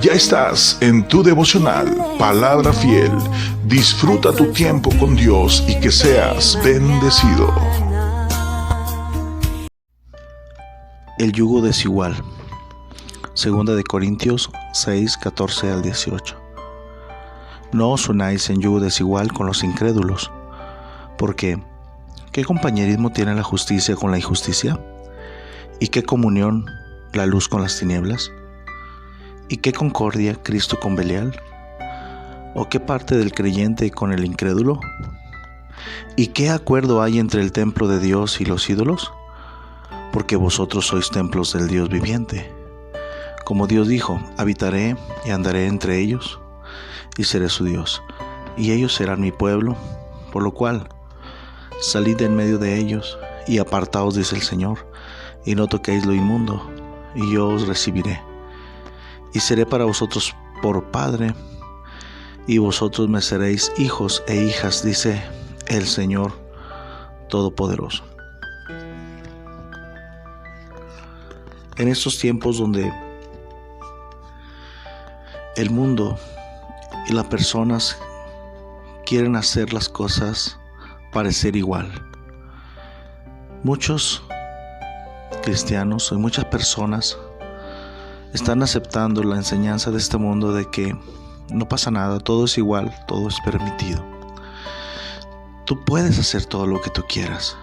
Ya estás en tu devocional, Palabra Fiel. Disfruta tu tiempo con Dios y que seas bendecido. El yugo desigual. Segunda de Corintios 6, 14 al 18. No os unáis en yugo desigual con los incrédulos, porque ¿qué compañerismo tiene la justicia con la injusticia? ¿Y qué comunión la luz con las tinieblas? ¿Y qué concordia Cristo con Belial? ¿O qué parte del creyente con el incrédulo? ¿Y qué acuerdo hay entre el templo de Dios y los ídolos? Porque vosotros sois templos del Dios viviente. Como Dios dijo, habitaré y andaré entre ellos, y seré su Dios, y ellos serán mi pueblo, por lo cual, salid en medio de ellos, y apartaos, dice el Señor, y no toquéis lo inmundo, y yo os recibiré. Y seré para vosotros por Padre, y vosotros me seréis hijos e hijas, dice el Señor Todopoderoso. En estos tiempos donde el mundo y las personas quieren hacer las cosas parecer igual, muchos cristianos y muchas personas están aceptando la enseñanza de este mundo de que no pasa nada, todo es igual, todo es permitido. Tú puedes hacer todo lo que tú quieras.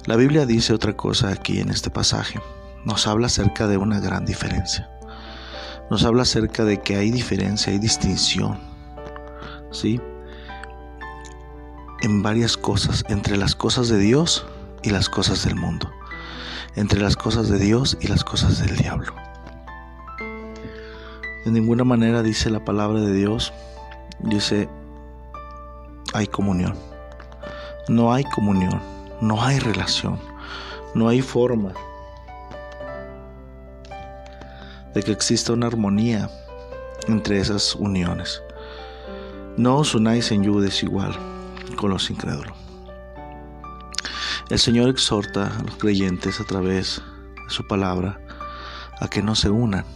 La Biblia dice otra cosa aquí en este pasaje. Nos habla acerca de una gran diferencia. Nos habla acerca de que hay diferencia, hay distinción, ¿sí? En varias cosas, entre las cosas de Dios y las cosas del mundo, entre las cosas de Dios y las cosas del diablo. De ninguna manera dice la palabra de Dios, dice, hay comunión. No hay comunión, no hay relación, no hay forma de que exista una armonía entre esas uniones. No os unáis en yugo desigual con los incrédulos. El Señor exhorta a los creyentes a través de su palabra a que no se unan,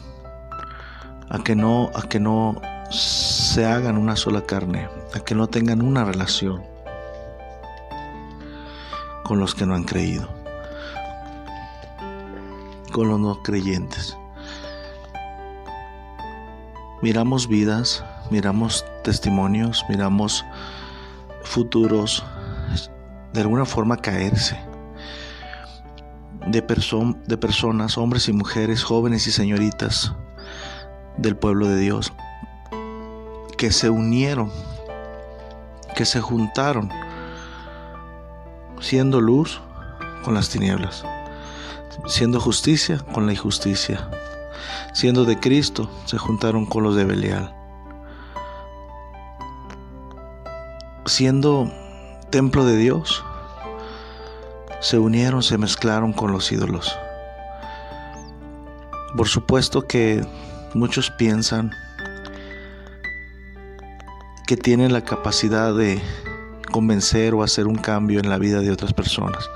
a que no se hagan una sola carne, a que no tengan una relación con los que no han creído, con los no creyentes. Miramos vidas, miramos testimonios, miramos futuros de alguna forma caerse de personas, hombres y mujeres, jóvenes y señoritas del pueblo de Dios, que se unieron, que se juntaron, siendo luz con las tinieblas, siendo justicia con la injusticia, siendo de Cristo, se juntaron con los de Belial, siendo templo de Dios, se unieron, se mezclaron con los ídolos. Por supuesto que muchos piensan que tienen la capacidad de convencer o hacer un cambio en la vida de otras personas.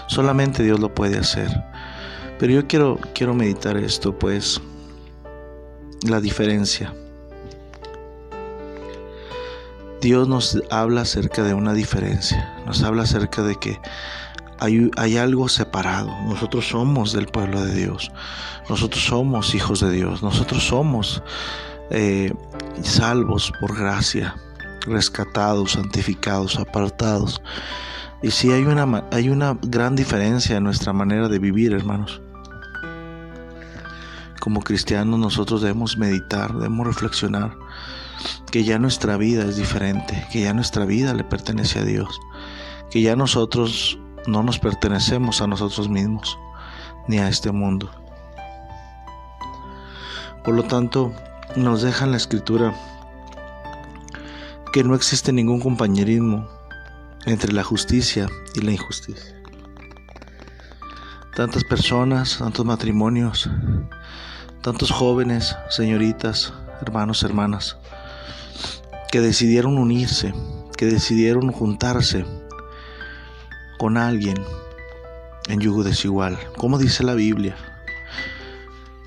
Solamente Dios lo puede hacer. Pero yo quiero meditar esto, pues, la diferencia. Dios nos habla acerca de una diferencia. Nos habla acerca de que hay algo separado. Nosotros somos del pueblo de Dios. Nosotros somos hijos de Dios. Nosotros somos salvos por gracia, rescatados, santificados, apartados. Y sí hay una gran diferencia en nuestra manera de vivir, hermanos. Como cristianos nosotros debemos meditar, debemos reflexionar que ya nuestra vida es diferente, que ya nuestra vida le pertenece a Dios, que ya nosotros no nos pertenecemos a nosotros mismos ni a este mundo. Por lo tanto, nos deja en la Escritura que no existe ningún compañerismo entre la justicia y la injusticia. Tantas personas, tantos matrimonios, tantos jóvenes, señoritas, hermanos, hermanas, que decidieron unirse, que decidieron juntarse con alguien en yugo desigual. Como dice la Biblia,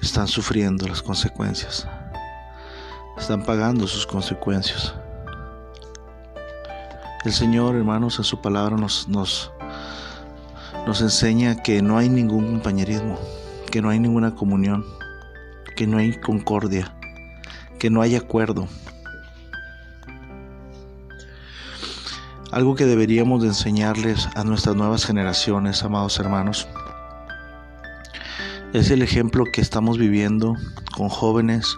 están sufriendo las consecuencias. están pagando sus consecuencias. El Señor, hermanos, en su palabra nos enseña que no hay ningún compañerismo, que no hay ninguna comunión, que no hay concordia, que no hay acuerdo. Algo que deberíamos de enseñarles a nuestras nuevas generaciones, amados hermanos, es el ejemplo que estamos viviendo con jóvenes,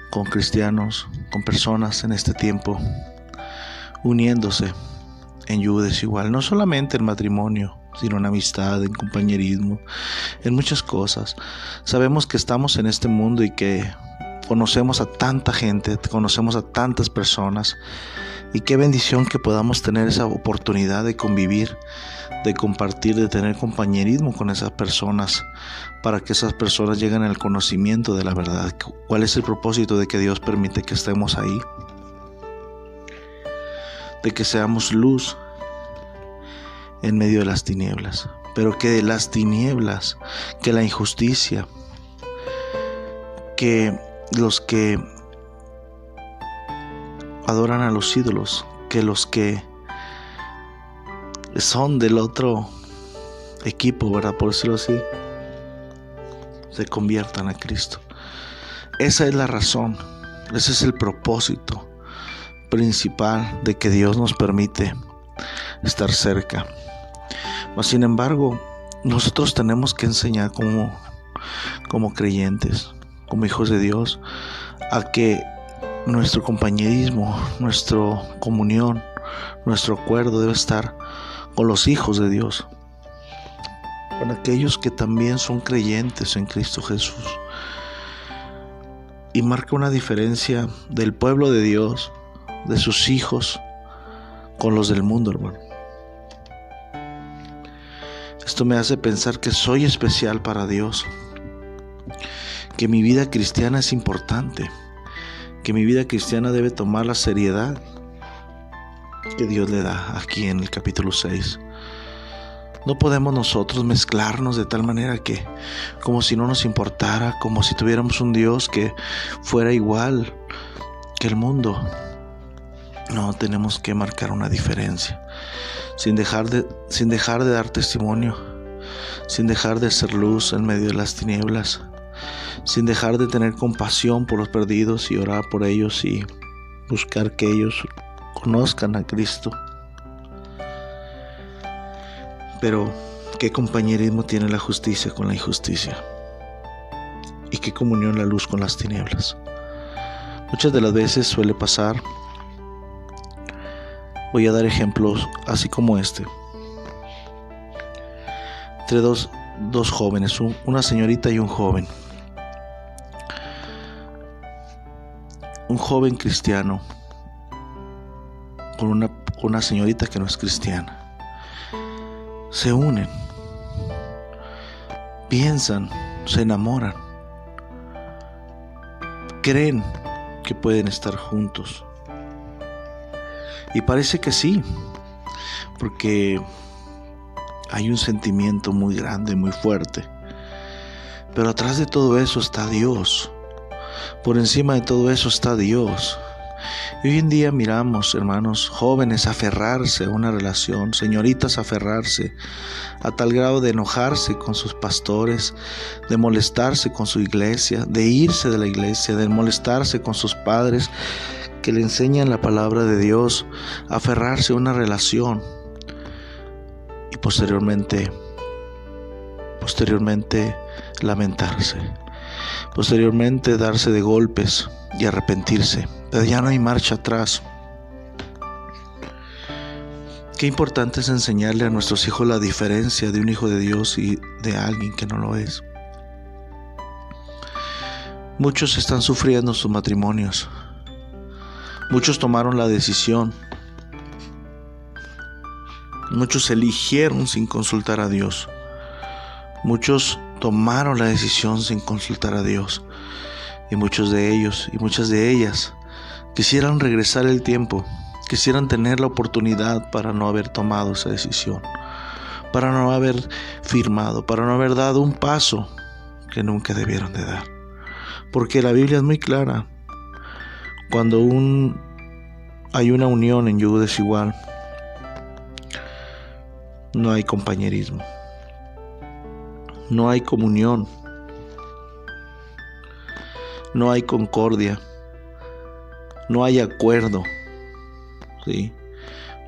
con cristianos, con personas en este tiempo, uniéndose en yugo desigual, no solamente en matrimonio, sino en amistad, en compañerismo, en muchas cosas. Sabemos que estamos en este mundo y que conocemos a tanta gente, conocemos a tantas personas, y qué bendición que podamos tener esa oportunidad de convivir, de compartir, de tener compañerismo con esas personas, para que esas personas lleguen al conocimiento de la verdad. ¿Cuál es el propósito de que Dios permite que estemos ahí? De que seamos luz en medio de las tinieblas, pero que de las tinieblas, que la injusticia, que los que adoran a los ídolos, que los que son del otro equipo, ¿verdad?, por decirlo así, se conviertan a Cristo. Esa es la razón, ese es el propósito principal de que Dios nos permite estar cerca. Mas, sin embargo, nosotros tenemos que enseñar como creyentes, como hijos de Dios, a que nuestro compañerismo, nuestra comunión, nuestro acuerdo debe estar con los hijos de Dios, con aquellos que también son creyentes en Cristo Jesús. Y marca una diferencia del pueblo de Dios, de sus hijos, con los del mundo, hermano. Esto me hace pensar que soy especial para Dios, que mi vida cristiana es importante, que mi vida cristiana debe tomar la seriedad que Dios le da aquí en el capítulo 6. No podemos nosotros mezclarnos de tal manera que, como si no nos importara, como si tuviéramos un Dios que fuera igual que el mundo. No, tenemos que marcar una diferencia, sin dejar de dar testimonio, sin dejar de ser luz en medio de las tinieblas, sin dejar de tener compasión por los perdidos y orar por ellos y buscar que ellos conozcan a Cristo. Pero qué compañerismo tiene la justicia con la injusticia, y qué comunión la luz con las tinieblas. Muchas de las veces suele pasar. Voy a dar ejemplos así como este, entre dos jóvenes, una señorita y un joven. Un joven cristiano con una señorita que no es cristiana. Se unen, piensan, se enamoran, creen que pueden estar juntos. Y parece que sí, porque hay un sentimiento muy grande, muy fuerte. Pero atrás de todo eso está Dios. Por encima de todo eso está Dios. Y hoy en día miramos, hermanos, jóvenes aferrarse a una relación, señoritas aferrarse a tal grado de enojarse con sus pastores, de molestarse con su iglesia, de irse de la iglesia, de molestarse con sus padres que le enseñan la palabra de Dios, aferrarse a una relación y posteriormente lamentarse, posteriormente darse de golpes y arrepentirse. Pero ya no hay marcha atrás. Qué importante es enseñarle a nuestros hijos la diferencia de un hijo de Dios y de alguien que no lo es. Muchos están sufriendo sus matrimonios. Muchos tomaron la decisión. Muchos eligieron sin consultar a Dios. Muchos tomaron la decisión sin consultar a Dios. Y muchos de ellos y muchas de ellas quisieran regresar el tiempo, quisieran tener la oportunidad para no haber tomado esa decisión, para no haber firmado, para no haber dado un paso que nunca debieron de dar. Porque la Biblia es muy clara. Cuando hay una unión en yugo desigual, no hay compañerismo, no hay comunión, no hay concordia, no hay acuerdo, ¿sí?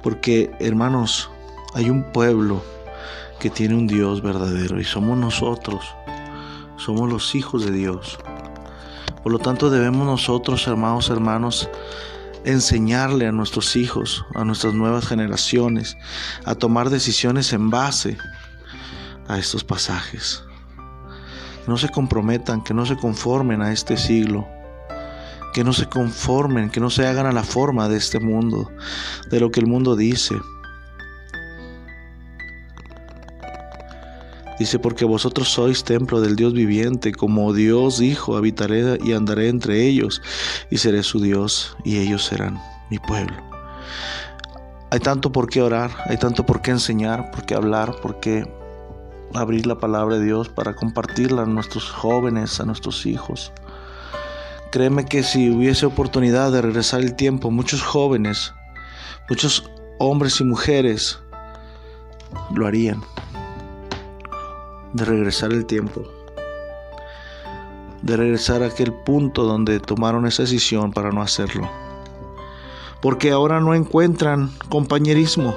Porque, hermanos, hay un pueblo que tiene un Dios verdadero y somos nosotros, somos los hijos de Dios. Por lo tanto, debemos nosotros, hermanos, enseñarle a nuestros hijos, a nuestras nuevas generaciones, a tomar decisiones en base a estos pasajes. No se comprometan, que no se conformen a este siglo, que no se conformen, que no se hagan a la forma de este mundo, de lo que el mundo dice. Dice, porque vosotros sois templo del Dios viviente, como Dios dijo, habitaré y andaré entre ellos, y seré su Dios, y ellos serán mi pueblo. Hay tanto por qué orar, hay tanto por qué enseñar, por qué hablar, por qué abrir la palabra de Dios para compartirla a nuestros jóvenes, a nuestros hijos. Créeme que si hubiese oportunidad de regresar el tiempo, muchos jóvenes, muchos hombres y mujeres lo harían. De regresar el tiempo, de regresar a aquel punto donde tomaron esa decisión para no hacerlo, porque ahora no encuentran compañerismo.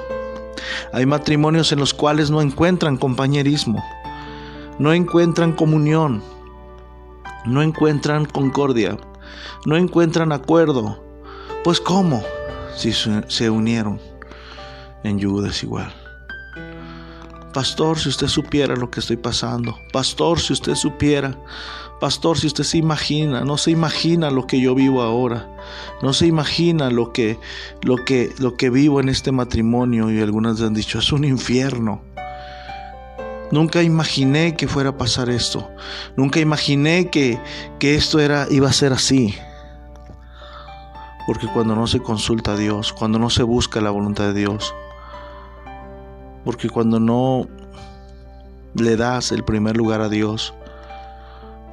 Hay matrimonios en los cuales no encuentran compañerismo, no encuentran comunión, no encuentran concordia, no encuentran acuerdo. Pues ¿cómo? Si se unieron en yugo desigual. Pastor, si usted supiera lo que estoy pasando. Pastor, si usted supiera. Pastor, si usted se imagina, no se imagina lo que yo vivo ahora. No se imagina lo que vivo en este matrimonio. Y algunas han dicho, es un infierno. Nunca imaginé que fuera a pasar esto. Nunca imaginé que esto iba a ser así. Porque cuando no se consulta a Dios, cuando no se busca la voluntad de Dios, porque cuando no le das el primer lugar a Dios,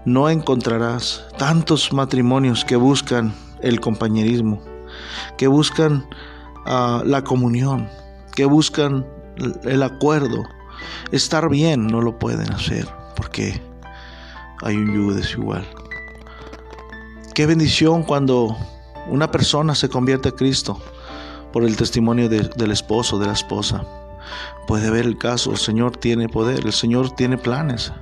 no encontrarás tantos matrimonios que buscan el compañerismo, que buscan la comunión, que buscan el acuerdo. Estar bien no lo pueden hacer porque hay un yugo desigual. Qué bendición cuando una persona se convierte a Cristo por el testimonio del esposo, de la esposa. Puede ver el caso, el Señor tiene poder, el Señor tiene planes,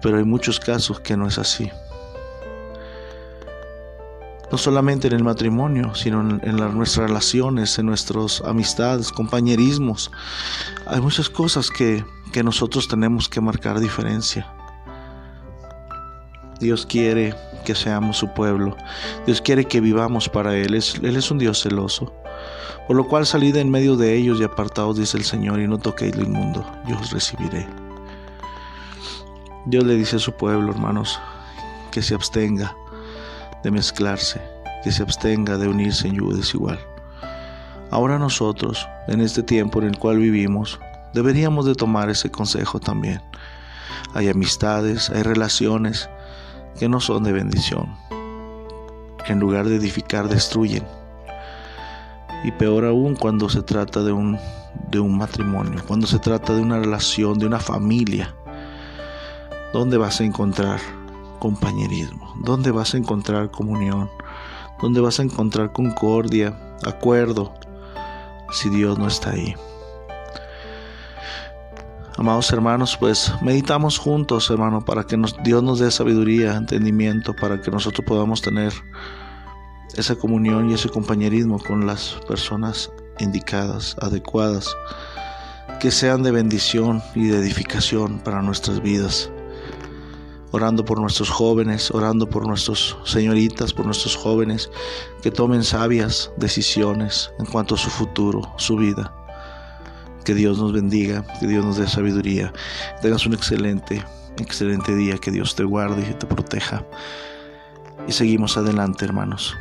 pero hay muchos casos que no es así. No solamente en el matrimonio, sino en nuestras relaciones, en nuestras amistades, compañerismos. Hay muchas cosas que nosotros tenemos que marcar diferencia. Dios quiere que seamos su pueblo. Dios quiere que vivamos para Él. Él es un Dios celoso. Por lo cual salid en medio de ellos y apartaos, dice el Señor, y no toquéis lo inmundo, yo os recibiré. Dios le dice a su pueblo, hermanos, que se abstenga de mezclarse, que se abstenga de unirse en yugo desigual. Ahora nosotros, en este tiempo en el cual vivimos, deberíamos de tomar ese consejo también. Hay amistades, hay relaciones que no son de bendición, que en lugar de edificar destruyen. Y peor aún cuando se trata de un matrimonio, cuando se trata de una relación, de una familia. ¿Dónde vas a encontrar compañerismo? ¿Dónde vas a encontrar comunión? ¿Dónde vas a encontrar concordia, acuerdo, si Dios no está ahí? Amados hermanos, pues meditamos juntos, hermano, para que Dios nos dé sabiduría, entendimiento, para que nosotros podamos tener esa comunión y ese compañerismo con las personas indicadas, adecuadas, que sean de bendición y de edificación para nuestras vidas. Orando por nuestros jóvenes, orando por nuestras señoritas, por nuestros jóvenes, que tomen sabias decisiones en cuanto a su futuro, su vida. Que Dios nos bendiga, que Dios nos dé sabiduría. Tengas un excelente día, que Dios te guarde y te proteja. Y seguimos adelante, hermanos.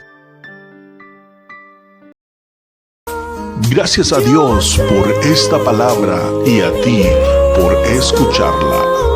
Gracias a Dios por esta palabra y a ti por escucharla.